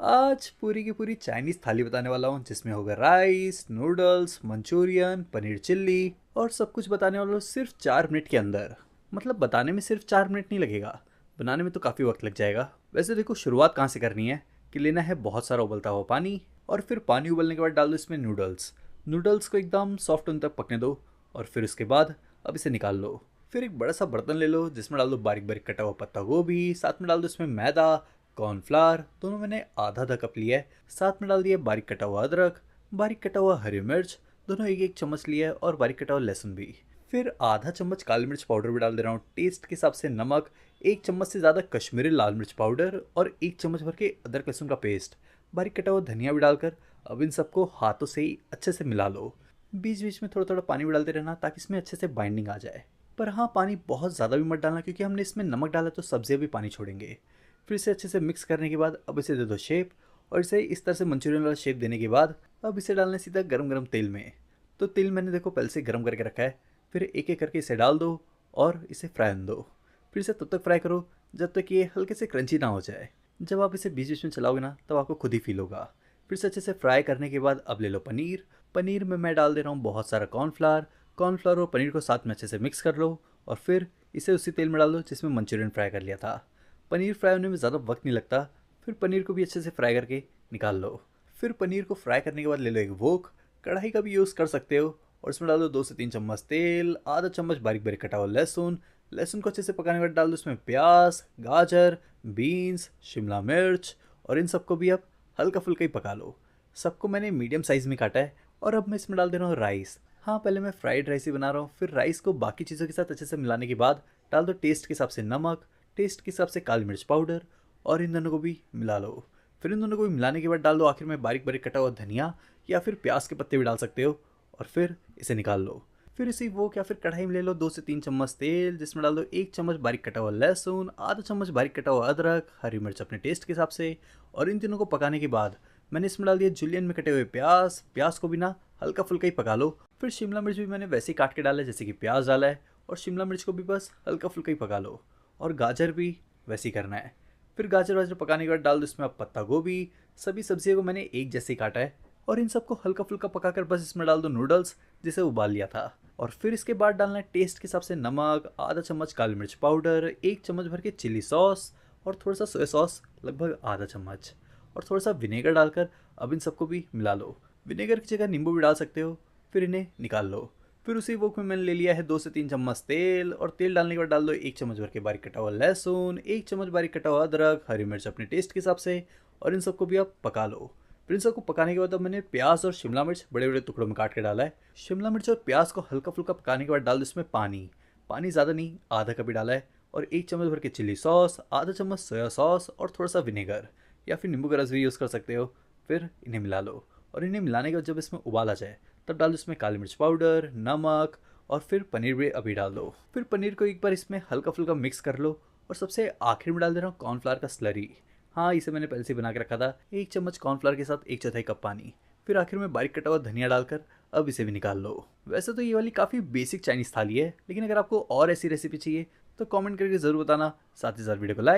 आज पूरी की पूरी चाइनीज थाली बताने वाला हूँ जिसमें होगा rice, noodles, Manchurian, paneer chilli और सब कुछ बताने वाला हूँ सिर्फ 4 मिनट के अंदर। मतलब बताने में सिर्फ 4 मिनट नहीं लगेगा, बनाने में तो काफ़ी वक्त लग जाएगा। वैसे देखो शुरुआत कहाँ से करनी है कि लेना है बहुत सारा उबलता हुआ पानी और फिर पानी उबलने के बाद डाल दो इसमें नूडल्स। नूडल्स को एकदम सॉफ्ट होने तक पकने दो और फिर उसके बाद अब इसे निकाल लो। फिर एक बड़ा सा बर्तन ले लो जिसमें डाल दो बारीक बारीक कटा हुआ पत्ता गोभी, साथ में डाल दो इसमें मैदा, कॉर्नफ्लावर दोनों मैंने आधा आधा कप लिया है। साथ में डाल दिया बारीक कटा हुआ अदरक, बारीक कटा हुआ हरी मिर्च दोनों एक एक चम्मच लिया है और बारीक कटा हुआ लहसुन भी। फिर आधा चम्मच काली मिर्च पाउडर भी डाल दे रहा हूँ, टेस्ट के हिसाब से नमक, एक चम्मच से ज़्यादा कश्मीरी लाल मिर्च पाउडर और एक चम्मच भर के अदरक लहसुन का पेस्ट, बारीक कटा हुआ धनिया भी डालकर अब इन सबको हाथों से ही अच्छे से मिला लो। बीच बीच में थोड़ा थोड़ा पानी भी डालते रहना ताकि इसमें अच्छे से बाइंडिंग आ जाए। पर हाँ, पानी बहुत ज़्यादा भी मत डालना क्योंकि हमने इसमें नमक डाला तो सब्जियाँ भी पानी छोड़ेंगे। फिर इसे अच्छे से मिक्स करने के बाद अब इसे दे दो शेप और इसे इस तरह से मंचूरियन वाला शेप देने के बाद अब इसे डालना सीधा गरम गरम तेल में। तो तेल मैंने देखो पहले से गरम करके रखा है। फिर एक एक करके इसे डाल दो और इसे फ्राई होने दो। फिर इसे तब तक फ्राई करो जब तक ये हल्के से क्रंची ना हो जाए। जब आप इसे बीच बीच में चलाओगे ना तब आपको खुद ही फील होगा। फिर से अच्छे से फ्राई करने के बाद अब ले लो पनीर। पनीर में मैं डाल दे रहा हूँ बहुत सारा कॉर्नफ्लावर। कॉर्नफ्लावर और पनीर को साथ में अच्छे से मिक्स कर लो और फिर इसे उसी तेल में डाल दो जिसमें मंचूरियन फ्राई कर लिया था। पनीर फ्राई होने में ज़्यादा वक्त नहीं लगता। फिर पनीर को भी अच्छे से फ्राई करके निकाल लो। फिर पनीर को फ्राई करने के बाद ले लो एक वोक, कढ़ाई का भी यूज़ कर सकते हो और इसमें डाल दो 2 से 3 चम्मच तेल, आधा चम्मच बारीक बारीक कटा हुआ लहसुन। लहसुन को अच्छे से पकाने के बाद डाल दो इसमें प्याज, गाजर, बीन्स, शिमला मिर्च और इन सबको भी अब हल्का फुल्का ही पका लो। सबको मैंने मीडियम साइज़ में काटा है और अब मैं इसमें डाल दे रहा हूँ राइस। हाँ, पहले मैं फ्राइड राइस ही बना रहा हूँ। फिर राइस को बाकी चीज़ों के साथ अच्छे से मिलाने के बाद डाल दो टेस्ट के हिसाब से नमक, टेस्ट के हिसाब से काली मिर्च पाउडर और इन दोनों को भी मिला लो। फिर इन दोनों को भी मिलाने के बाद डाल दो आखिर में बारीक बारीक कटा हुआ धनिया या फिर प्याज के पत्ते भी डाल सकते हो और फिर इसे निकाल लो। फिर इसी वो या फिर कढ़ाई में ले लो 2 से 3 चम्मच तेल जिसमें डाल दो 1 चम्मच बारीक कटा हुआ लहसुन, आधा चम्मच बारीक कटा हुआ अदरक, हरी मिर्च अपने टेस्ट के हिसाब से और इन तीनों को पकाने के बाद मैंने इसमें डाल दिया जुलियन में कटे हुए प्याज। प्याज को भी ना हल्का फुल्का ही पका लो। फिर शिमला मिर्च भी मैंने वैसे ही काट के डाला है जैसे कि प्याज डाला है और शिमला मिर्च को भी बस हल्का फुल्का ही पका लो और गाजर भी वैसे ही करना है। फिर गाजर वाजर पकाने के बाद डाल दो इसमें अब पत्ता गोभी। सभी सब्जियों को मैंने एक जैसे ही काटा है और इन सबको हल्का फुल्का पकाकर बस इसमें डाल दो नूडल्स जिसे उबाल लिया था। और फिर इसके बाद डालना है टेस्ट के हिसाब से नमक, आधा चम्मच काली मिर्च पाउडर, एक चम्मच भर के चिली सॉस और थोड़ा सा सोया सॉस लगभग आधा चम्मच और थोड़ा सा विनेगर डालकर अब इन सबको भी मिला लो। विनेगर की जगह नींबू भी डाल सकते हो। फिर इन्हें निकाल लो। फिर उसी वोक में मैंने ले लिया है 2 से 3 चम्मच तेल और तेल डालने के बाद डाल दो 1 चम्मच भर के बारीक कटा हुआ लहसुन, 1 चम्मच बारीक कटा हुआ अदरक, हरी मिर्च अपने टेस्ट के हिसाब से और इन सबको भी आप पका लो। फिर इन सबको पकाने के बाद अब मैंने प्याज और शिमला मिर्च बड़े बड़े टुकड़ों में काट के डाला है। शिमला मिर्च और प्याज को हल्का फुल्का पकाने के बाद डाल दो इसमें पानी। पानी ज़्यादा नहीं, आधा कप ही डाला है और 1 चम्मच भर के चिली सॉस, आधा चम्मच सोया सॉस और थोड़ा सा विनेगर या फिर नींबू का रस भी यूज़ कर सकते हो। फिर इन्हें मिला लो और इन्हें मिलाने के बाद जब इसमें उबाल आ जाए तब डाल दो इसमें काली मिर्च पाउडर, नमक और फिर पनीर भी अभी डाल दो। फिर पनीर को एक बार इसमें हल्का फुल्का मिक्स कर लो और सबसे आखिर में डाल दे रहा हूँ कॉर्नफ्लावर का स्लरी। हाँ, इसे मैंने पहले से बना के रखा था। 1 चम्मच कॉर्नफ्लावर के साथ 1/4 कप पानी। फिर आखिर में बारीक कटा हुआ धनिया डालकर अब इसे भी निकाल लो। वैसे तो ये वाली काफ़ी बेसिक चाइनीज़ थाली है, लेकिन अगर आपको और ऐसी रेसिपी चाहिए तो कमेंट करके ज़रूर बताना। साथ ही साथ वीडियो को लाइक